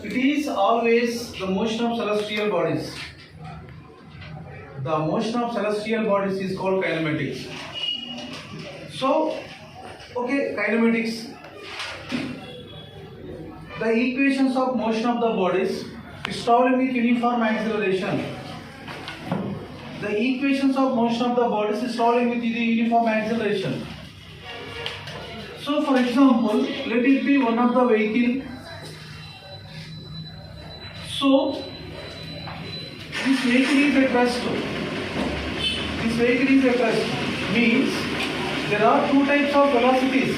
It is always the motion of celestial bodies. The motion of celestial bodies is called kinematics. So, okay, kinematics. The equations of motion of the bodies is traveling with uniform acceleration. The equations of motion of the bodies is traveling with the uniform acceleration. So, for example, let it be one of the vehicle. So, this vehicle is at rest. This vehicle is at rest means there are two types of velocities: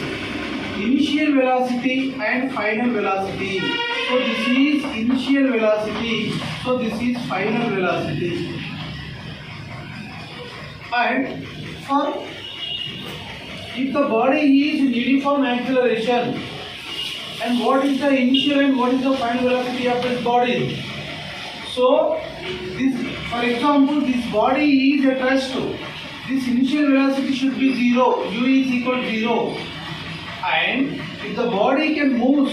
initial velocity and final velocity. So, this is initial velocity. So, this is final velocity. And for if the body is in uniform acceleration, and what is the initial and what is the final velocity of this body? So, this, for example, this body is at rest. This initial velocity should be 0. U is equal to 0. And if the body can move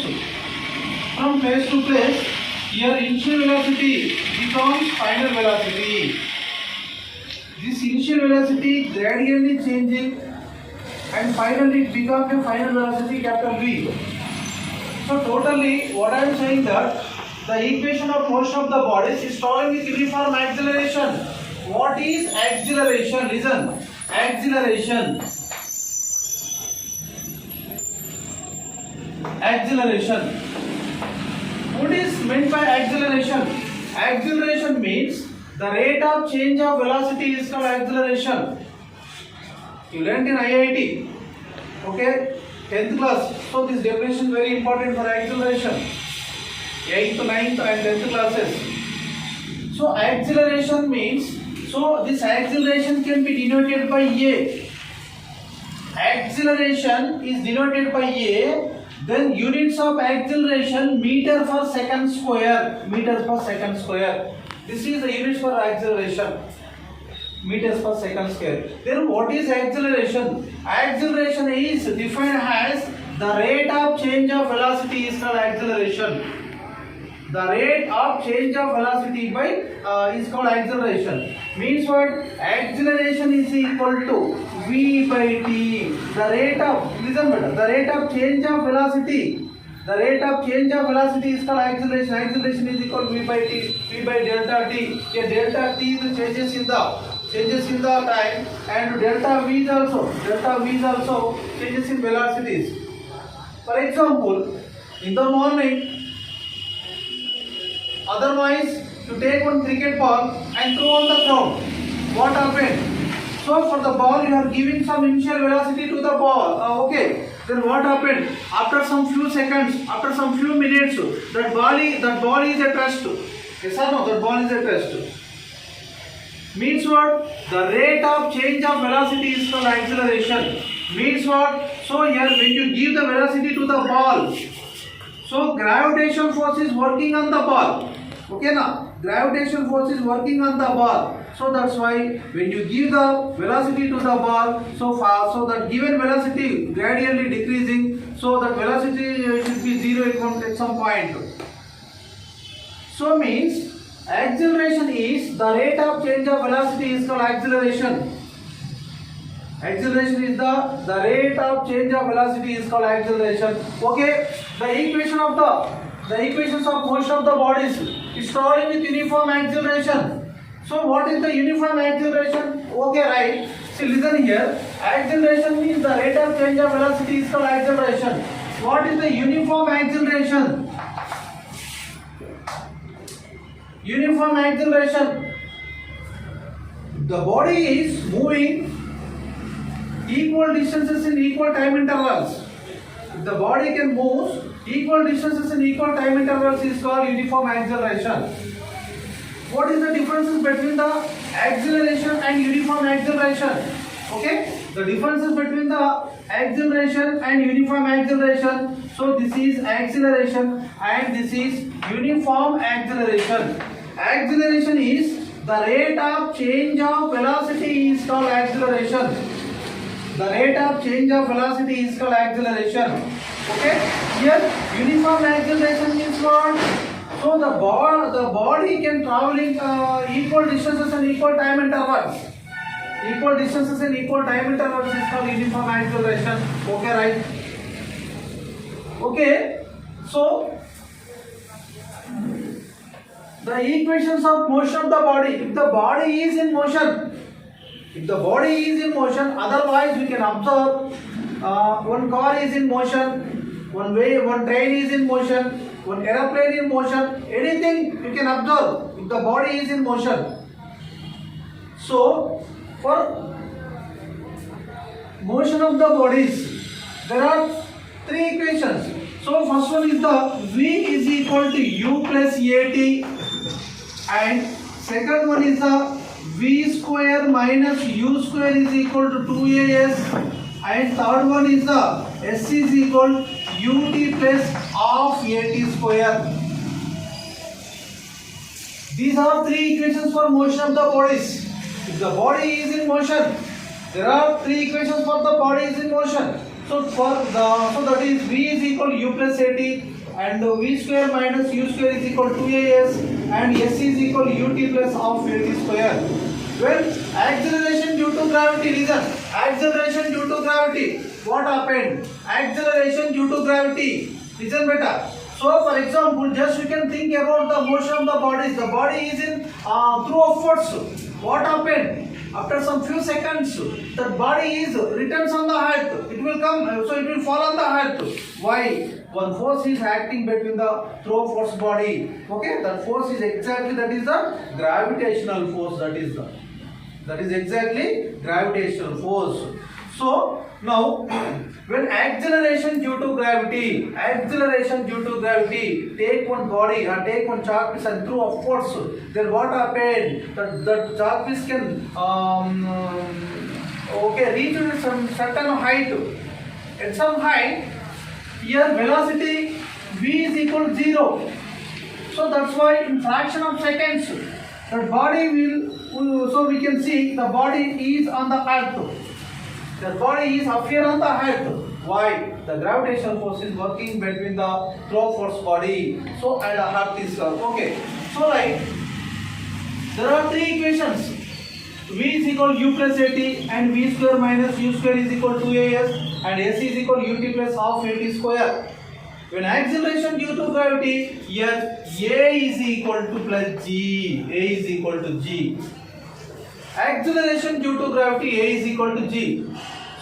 from place to place, here initial velocity becomes final velocity. This initial velocity gradually changing, and finally it becomes a final velocity capital V. So totally what I am saying that the equation of motion of the bodies is traveling with uniform acceleration. What is acceleration? Listen, acceleration. Acceleration. What is meant by acceleration? Acceleration means the rate of change of velocity is called acceleration. You learnt in IIT, okay, 10th class. So this definition is very important for acceleration. 8th, 9th and 10th classes. So acceleration means, so this acceleration can be denoted by A. Acceleration is denoted by A. Then units of acceleration meter per second square. Meters per second square. This is the units for acceleration. Meters per second square. Then what is acceleration? Acceleration is defined as the rate of change of velocity is called acceleration. The rate of change of velocity by is called acceleration. Means what? Acceleration is equal to V by T. The rate of, listen better, the rate of change of velocity. The rate of change of velocity is called acceleration. Acceleration is equal to V by T. V by delta T. Here delta T is changes in the time, and delta V is also changes in velocities. For example, in the morning, otherwise you take one cricket ball and throw on the ground. What happened? So for the ball you are giving some initial velocity to the ball. Okay. Then what happened? After some few seconds, after some few minutes, that ball is at rest. Yes or no? That ball is at rest. Means what? The rate of change of velocity is called acceleration. Means what? So here when you give the velocity to the ball, so gravitation force is working on the ball. Okay now? Gravitation force is working on the ball. So that's why when you give the velocity to the ball, so that given velocity gradually decreasing, so that velocity should be 0 at some point. So means acceleration is the rate of change of velocity is called acceleration. Acceleration is the rate of change of velocity is called acceleration. Okay, the equations of motion of the bodies is traveling with uniform acceleration. So what is the uniform acceleration? Okay, right. See, listen here. Acceleration means the rate of change of velocity is called acceleration. What is the uniform acceleration? Uniform acceleration. The body is moving equal distances in equal time intervals. If the body can move equal distances in equal time intervals is called uniform acceleration. What is the differences between the acceleration and uniform acceleration? Okay, the differences between the acceleration and uniform acceleration. So this is acceleration and this is uniform acceleration. Acceleration is the rate of change of velocity is called acceleration. The rate of change of velocity is called acceleration. Okay, here uniform acceleration means what? So the body can travel in equal distances and equal time intervals. Equal distances and equal time intervals is called uniform acceleration. Okay, right? Okay, so the equations of motion of the body. If the body is in motion, otherwise we can observe one car is in motion, one train is in motion, one aeroplane in motion, anything you can observe if the body is in motion. So for motion of the bodies there are three equations. So first one is the V is equal to U plus AT, and second one is the V square minus U square is equal to 2AS, and third one is the S is equal UT plus half AT square. These are three equations for motion of the bodies. If the body is in motion, there are three equations for the body is in motion. So that is V is equal to U plus AT, and V square minus U square is equal to 2AS, and S is equal to UT plus half AT square. When acceleration due to gravity, listen, acceleration due to gravity, what happened? Acceleration due to gravity, listen better. So for example, just you can think about the motion of the bodies. The body is in through of force. What happened? After some few seconds, the body is returns on the earth. It will come, so it will fall on the earth. Why? One force is acting between the throw force body. Okay, that force is exactly, that is the gravitational force. That is exactly gravitational force. So now, when acceleration due to gravity, take one body or take one chalk piece and throw a force, then what happened? That chalk piece can reach to some certain height. At some height, here velocity v is equal to 0. So that's why in fraction of seconds, the body will. So we can see the body is on the earth. The body is up here on the earth. Why? The gravitational force is working between the throw force body. So and the earth is okay. So like there are three equations. V is equal to U plus AT, and V square minus U square is equal to 2AS, and S is equal to UT plus half AT square. When acceleration due to gravity, here A is equal to plus G. A is equal to G. Acceleration due to gravity, A is equal to G.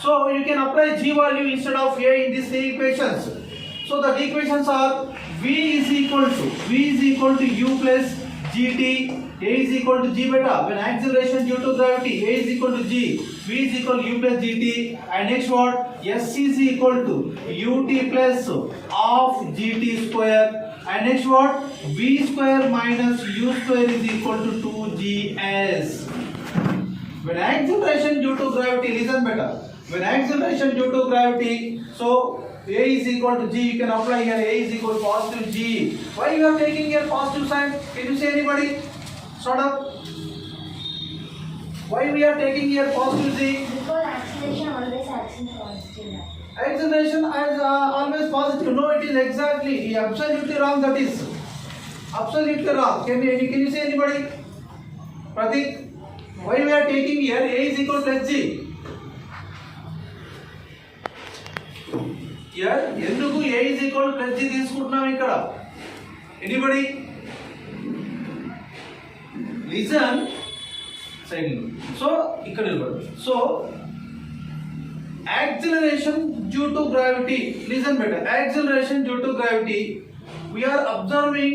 So you can apply G value instead of A in these three equations. So the equations are V is equal to U plus GT. A is equal to G beta. When acceleration due to gravity, A is equal to G, V is equal to U plus GT, and next what? S is equal to UT plus half GT square, and next what? V square minus U square is equal to 2GS. When acceleration due to gravity, listen better. When acceleration due to gravity, so A is equal to G, you can apply here A is equal to positive G. Why you are taking here positive sign? Can you say anybody? Sort of. Why we are taking here positive G? Because acceleration always acts in positive. Acceleration is always positive. No, it is exactly absolutely wrong. That is absolutely wrong. Can you say anybody? Pratik. Why we are taking here A is equal to plus G? Here, ఎందుకు A is equal to plus G తీసుకుంటున్నాం ఇక్కడ? Anybody? Listen. So, ఇక్కడ నిలబడు. So, acceleration due to gravity. Listen better. Acceleration due to gravity. We are observing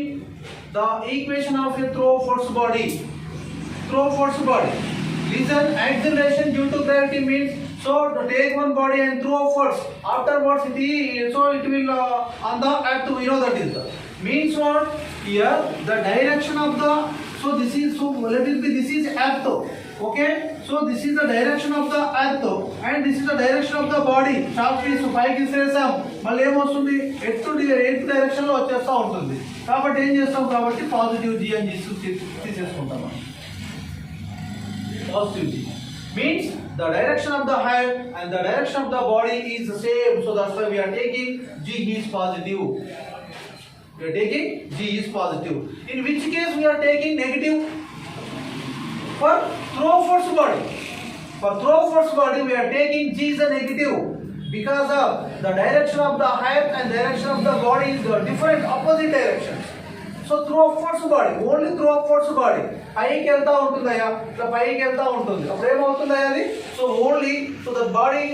the equation of a throw force body. Listen, acceleration due to gravity means, so to take one body and throw a force. Afterwards, it will on the earth. We know that is the means what? Here the direction of the, so this is, so let it be, this is earth. Okay, so this is the direction of the earth, and this is the direction of the body. Sharp piece పైకి చేసాం, మళ్ళీ ఏమొస్తుంది? ఎత్తు direction లో వచ్చేస్తా ఉంటుంది. కాబట్టి ఏం చేస్తాం? కాబట్టి పాజిటివ్ G అని తీసేసుకుంటాం. Positive G means the direction of the head and the direction of the body is the same. So that's why we are taking G is positive. We are taking G is positive. In which case we are taking negative? For throw force body. For throw force body we are taking G is a negative. Because of the direction of the head and direction of the body is different, opposite directions. So throw force body, only throw force body. పైకి వెళ్తా ఉంటుందయ్యా, ఇట్లా పైకి వెళ్తా ఉంటుంది. అప్పుడు ఏమవుతుందయ్యా అది? So only so the body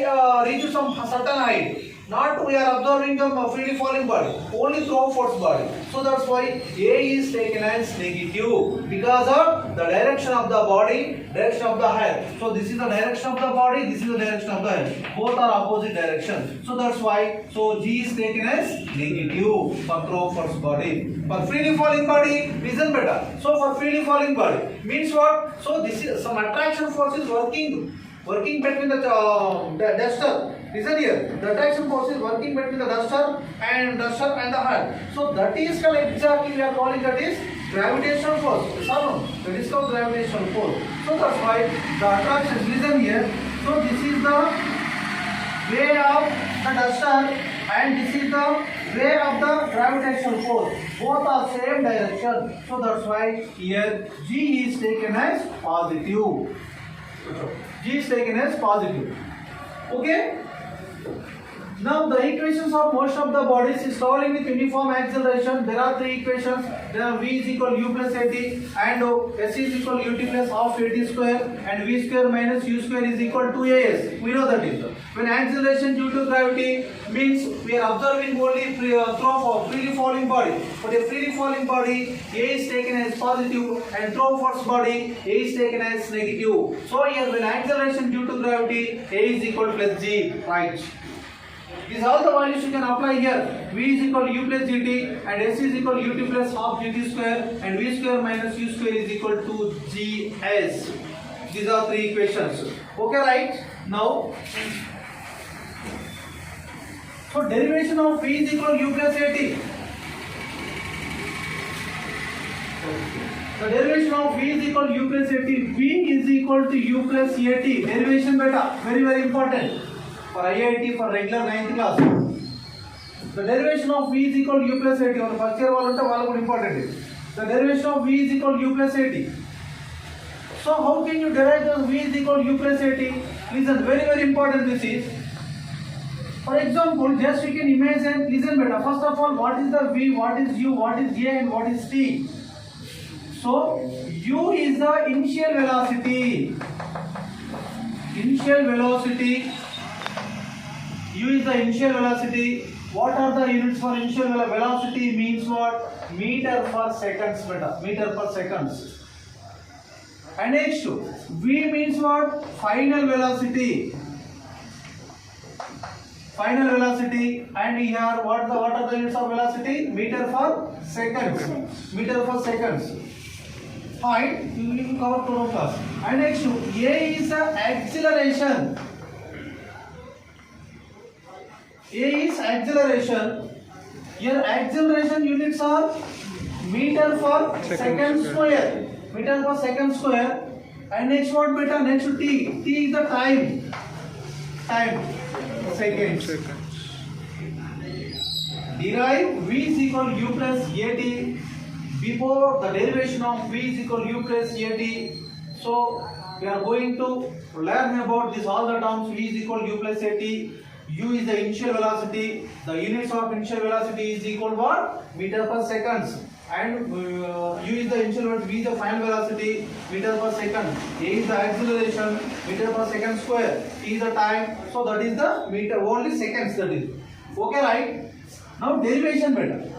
reaches some certain height. Not we are observing the freely falling body, only throw force body. So that's why A is taken as negative because of the direction of the body, direction of the head. So this is the direction of the body, this is the direction of the head. Both are opposite directions. So that's why so G is taken as negative for throw force body. For freely falling body, listen better. So for freely falling body means what? So this is some attraction force is working between the duster. Listen here. The attraction force is working between the duster and the head. So that is called exactly we are calling that is gravitational force. That is called gravitational force. So that's why the attraction. Listen here. So this is the way of the duster and this is the way of the gravitational force. Both are same direction. So that's why here G is taken as positive. G is taken as positive. Okay. Now the equations of motion of the bodies is traveling with uniform acceleration. There are three equations. There are V is equal to U plus AT and S is equal to UT plus half AT square and V square minus U square is equal to AS. We know that is. When acceleration due to gravity means we are observing only freely falling body. For a freely falling body, A is taken as positive and throw force body, A is taken as negative. So here when acceleration due to gravity, A is equal to plus G. Right. These all the values you can apply here. V is equal to U plus GT and S is equal to UT plus half GT square and V square minus U square is equal to GS. These are three equations. Okay, right? Now, so derivation of V is equal to U plus AT. The derivation of V is equal to U plus AT. V is equal to U plus AT. Derivation beta. Very, very important. For IIT, for regular 9th class, the derivation of V is equal to U plus AT. On first year all important. The derivation of V is equal to U plus AT. So how can you derive the V is equal to U plus AT? Listen, very, very important this is. For example, just you can imagine, listen better. First of all, what is the V, what is U, what is A and what is T? So U is the initial velocity. Initial velocity. U is the initial velocity. What are the units for initial velocity? Means what? Meter per seconds. Meter per seconds. And next, V means what? Final velocity. Final velocity. And here, what are the units of velocity? Meter per seconds. Meter per seconds. Fine. You will cover total class. And next, A is the acceleration. A is acceleration. Here acceleration units are meter per second square. Meter per second square. And next what beta? Next T. T is the time. Time. Seconds. Derive V is equal to U plus AT. Before the derivation of V is equal to U plus AT. So we are going to learn about this all the terms. V is equal to U plus AT. U is the initial velocity. The units of initial velocity is equal to what? Meter per seconds. And U is the initial velocity. V is the final velocity. Meter per second. A is the acceleration. Meter per second square. T is the time. So that is the meter. Only seconds that is. Okay, right? Now derivation better.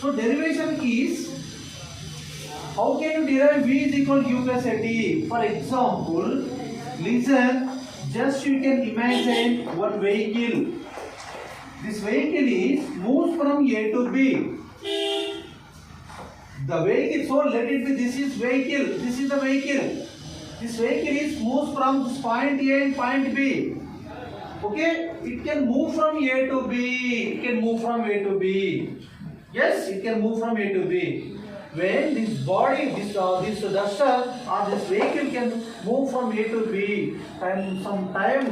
So derivation is how can you derive V is equal to U plus AT? For example, listen. Just you can imagine one vehicle. This vehicle is moves from A to B. The vehicle, so let it be. This is vehicle. This is the vehicle. This vehicle is moves from this point A and point B. Okay, it can move from A to B. It can move from A to B. Yes, it can move from A to B. When this body, this duster or this vehicle can move from A to B, and some time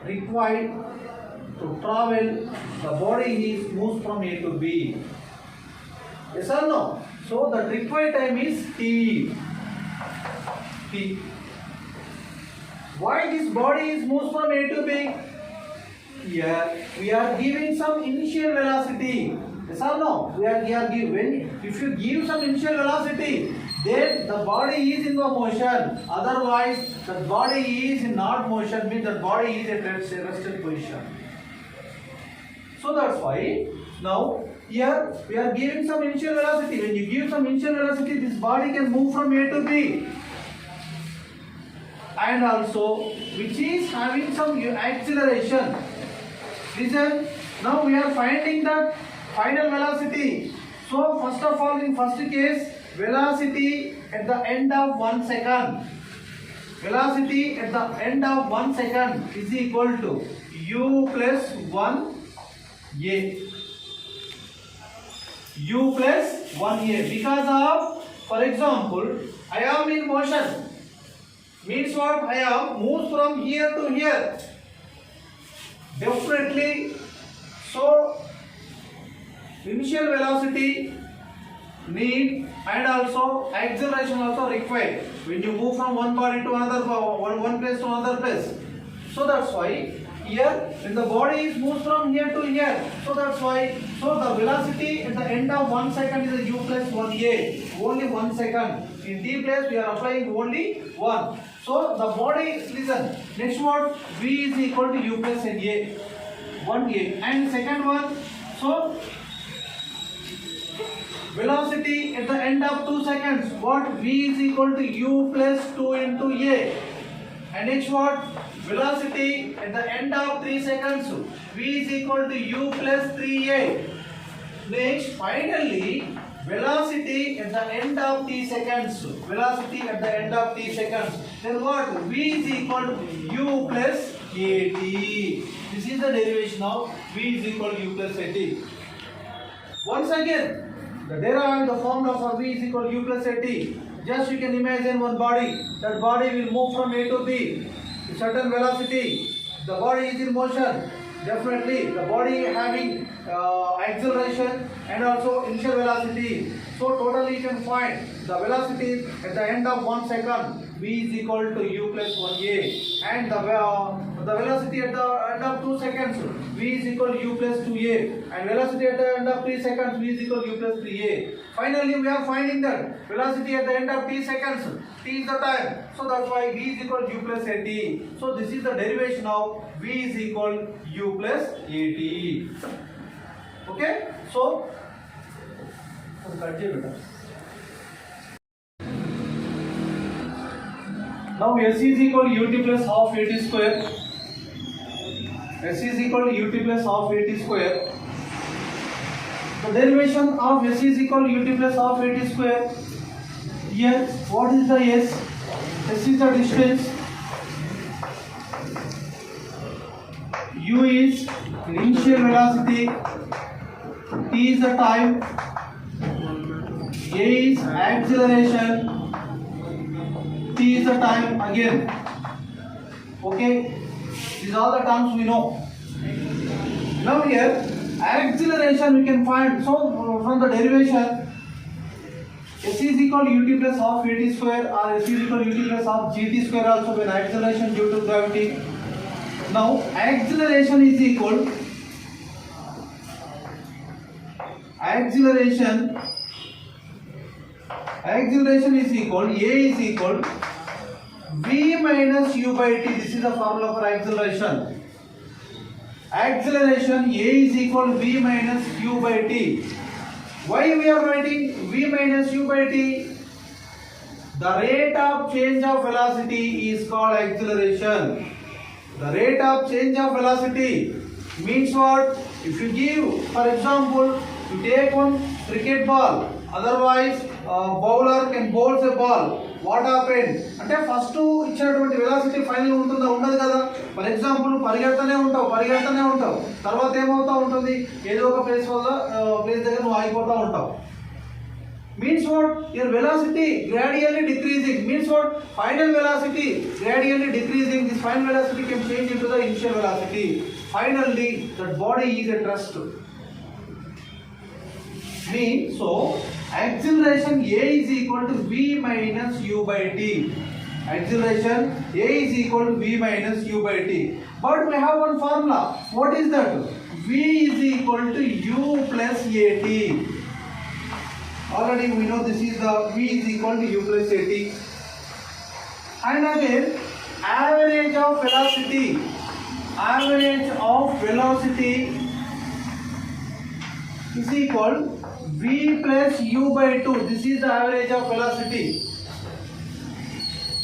required to travel, the body is moves from A to B. Yes or no? So the required time is T. T. Why this body is moves from A to B? Here we are giving some initial velocity. Yes or no? We are giving. If you give some initial velocity, then the body is in the motion. Otherwise, the body is in not motion. Means the body is at rested position. So that's why now here we are giving some initial velocity. When you give some initial velocity, this body can move from A to B. And also which is having some acceleration. Listen, now we are finding the final velocity. So first of all, in first case, velocity at the end of 1 second. Velocity at the end of 1 second is equal to u plus 1a. U plus 1a. Because of, for example, I am in motion. Means what? I am moves from here to here. Definitely. So initial velocity need and also acceleration also required when you move from one body to another, one place to another place. So that's why here when the body is moves from here to here, so that's why, so the velocity at the end of 1 second is a u plus 1a, only 1 second. In t place we are applying only 1. So the body, listen, next one, v is equal to u plus a, 1a, and second one, so velocity at the end of 2 seconds, what? V is equal to u plus 2 into a. And next what? Velocity at the end of 3 seconds, V is equal to u plus 3a. Next, finally, velocity at the end of t seconds. Velocity at the end of t seconds. Then what? V is equal to u plus at. This is the derivation of V is equal to u plus at. Once again, the formula for V is equal to u plus at. Just you can imagine one body. That body will move from A to B. With certain velocity. The body is in motion. Definitely, the body having acceleration and also initial velocity. So totally you can find the velocity at the end of 1 second. V is equal to u plus 1a, and the velocity at the end of 2 seconds, V is equal to u plus 2a, and velocity at the end of 3 seconds, V is equal to u plus 3a. Finally, we are finding that velocity at the end of t seconds, t is the time, so that's why V is equal to u plus at. So this is the derivation of V is equal to u plus at. Okay, so now S is equal to ut plus half at square. S is equal to ut plus half at square. The derivation of S is equal to ut plus half at square. Here, what is the S? S is the distance. U is initial velocity. T is the time. A is acceleration. T is the time again. Okay, these are the terms we know. Now here, acceleration we can find. So from the derivation, S is equal to ut plus half at square, or S is equal to ut plus half gt square also when acceleration due to gravity. Now acceleration is equal is equal, A is equal V minus U by T. This is the formula for acceleration. Acceleration A is equal to V minus U by T. Why we are writing V minus U by T? The rate of change of velocity is called acceleration. The rate of change of velocity means what? If you give, for example, you take one cricket ball, otherwise bowler can bowl a ball. What happened? అంటే first ఇచ్చినటువంటి velocity final ఉంటుందా? ఉండదు కదా. For example పరిగెడతానే ఉంటావు, తర్వాత ఏమవుతా ఉంటుంది, ఏదో ఒక ప్లేస్ దగ్గర నువ్వు ఆగిపోతూ ఉంటావు. Means what? Your velocity gradually decreasing. Means what? Final velocity gradually decreasing. This final velocity can change into the initial velocity. Finally, that body is at rest. Means so, acceleration A is equal to V minus U by T. Acceleration A is equal to V minus U by T. But we have one formula. What is that? V is equal to U plus AT. Already we know this is the V is equal to U plus AT. And again, average of velocity is equal V plus U by 2. This is the average of velocity.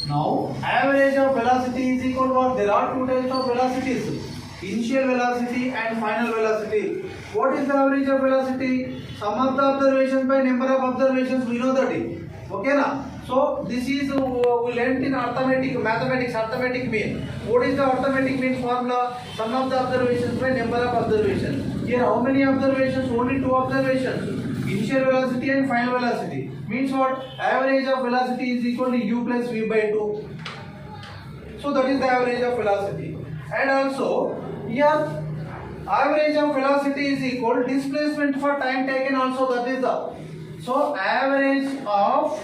Now, average of velocity is equal to what? There are two types of velocities. Initial velocity and final velocity. What is the average of velocity? Sum of the observations by number of observations, we know that. Okay na? So this is we learnt in mathematics, arithmetic mean. What is the arithmetic mean formula? Sum of the observations by number of observations. Here how many observations? Only two observations. Initial velocity and final velocity. Means what? Average of velocity is equal to U plus V by 2. So that is the average of velocity. And also here average of velocity is equal to displacement for time taken also, that is the. So average of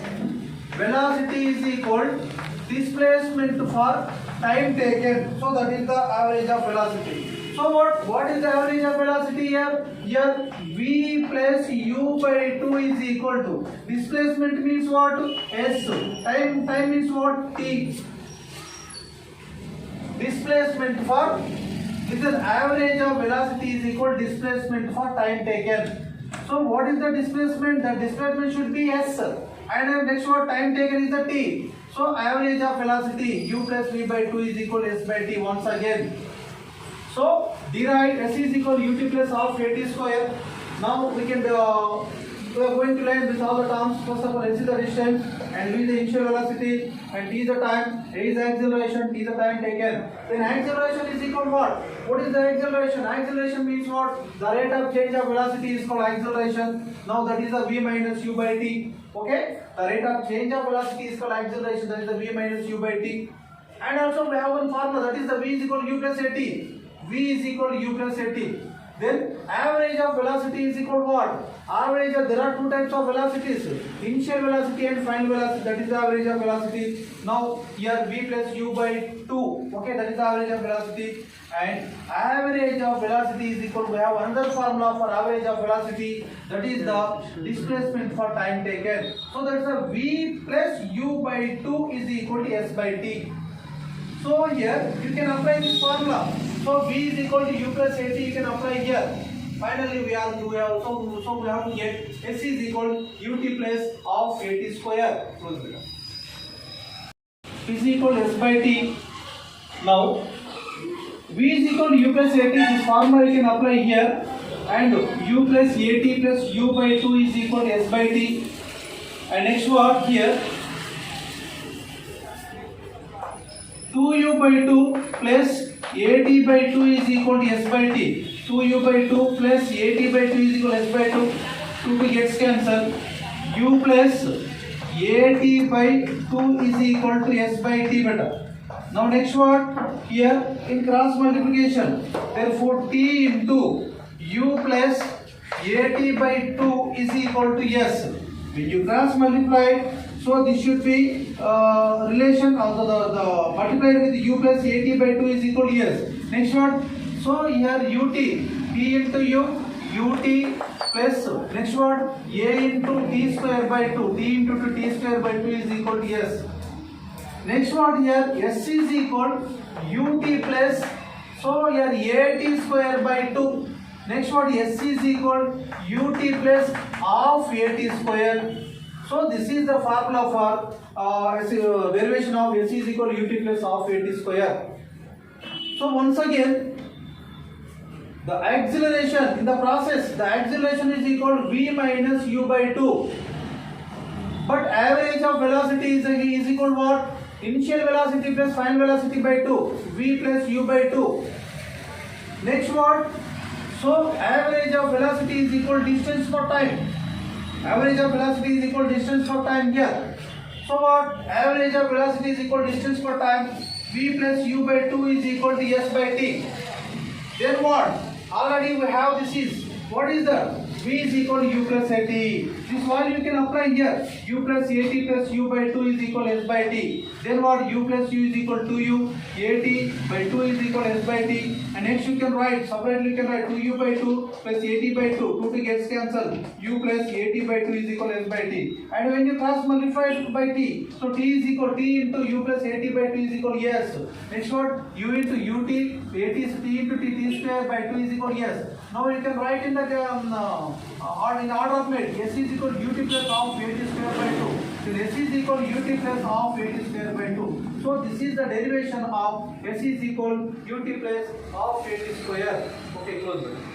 velocity is equal to displacement for time taken. So that is the average of velocity. So what is the average of velocity here? Here V plus U by 2 is equal to displacement means what? S. Time means what? T. Displacement for this is average of velocity is equal to displacement for time taken. So what is the displacement? The displacement should be S. And then next what? Time taken is the T. So average of velocity U plus V by 2 is equal to S by T once again. So derive S is equal to UT plus half AT square. Now we can we are going to learn this all the terms. First of all, S is the distance and V is the initial velocity and T is the time, A is the acceleration, T is the time taken. Then acceleration is equal to what? What is the acceleration? Acceleration means what? The rate of change of velocity is called acceleration. Now that is the V minus U by T. Okay? The rate of change of velocity is called acceleration. That is the V minus U by T. And also we have one formula, that is the V is equal to U plus AT. V is equal to U plus AT. Then average of velocity is equal to what? Average of, there are two types of velocities, initial velocity and final velocity, that is the average of velocity. Now here V plus U by 2, okay, that is the average of velocity. And average of velocity is equal to, we have another formula for average of velocity, that is the displacement for time taken. So that is the V plus U by 2 is equal to S by T. So here you can apply this formula. So V is equal to U plus AT, you can apply here. Finally we have to get S is equal to UT plus half AT square. Is equal to S by T. Now V is equal to U plus AT, this formula you can apply here, and U plus AT plus U by 2 is equal to S by T. And next one here 2U by 2 plus AT by 2 is equal to S by T. 2U by 2 plus AT by 2 is equal to S by 2. 2 gets cancelled. U plus AT by 2 is equal to S by T beta. Now next one here in cross multiplication. Therefore T into U plus AT by 2 is equal to S. When you cross multiply, so this should be relation of the multiplied with U plus AT by 2 is equal to S. Next one, so here UT, T into U, UT plus next one A into T square by 2, T into T square by 2 is equal to S. Next one here S is equal UT plus, so here AT square by 2. Next one S is equal UT plus half AT square. So this is the formula for derivation of S is equal to UT plus half AT square. So once again, the acceleration in the process, the acceleration is equal to V minus U by 2. But average of velocity is equal to what? Initial velocity plus final velocity by 2. V plus U by 2. Next what? So average of velocity is equal to distance for time. Average of velocity is equal distance per time here. So what? Average of velocity is equal distance per time. V plus u by 2 is equal to s by t. Then what? Already we have this is. What is that? V is equal to u plus at. This value you can apply here. U plus at plus u by 2 is equal to s by t. Then what? U plus u is equal to u. At by 2 is equal to s by t. And next you can write, separately you can write 2u by 2 plus at by 2. 2 to gets cancelled. U plus at by 2 is equal to s by t. And when you cross multiply it by t, so t is equal to t into u plus at by 2 is equal to s. Next what? U into ut, at is t into t square by 2 is equal to s. Now you can write in the in order of merit, s is equal to ut plus half at square by 2. Then s is equal to ut plus half at square by 2. So this is the derivation of s is equal ut plus half at square. Okay, close it.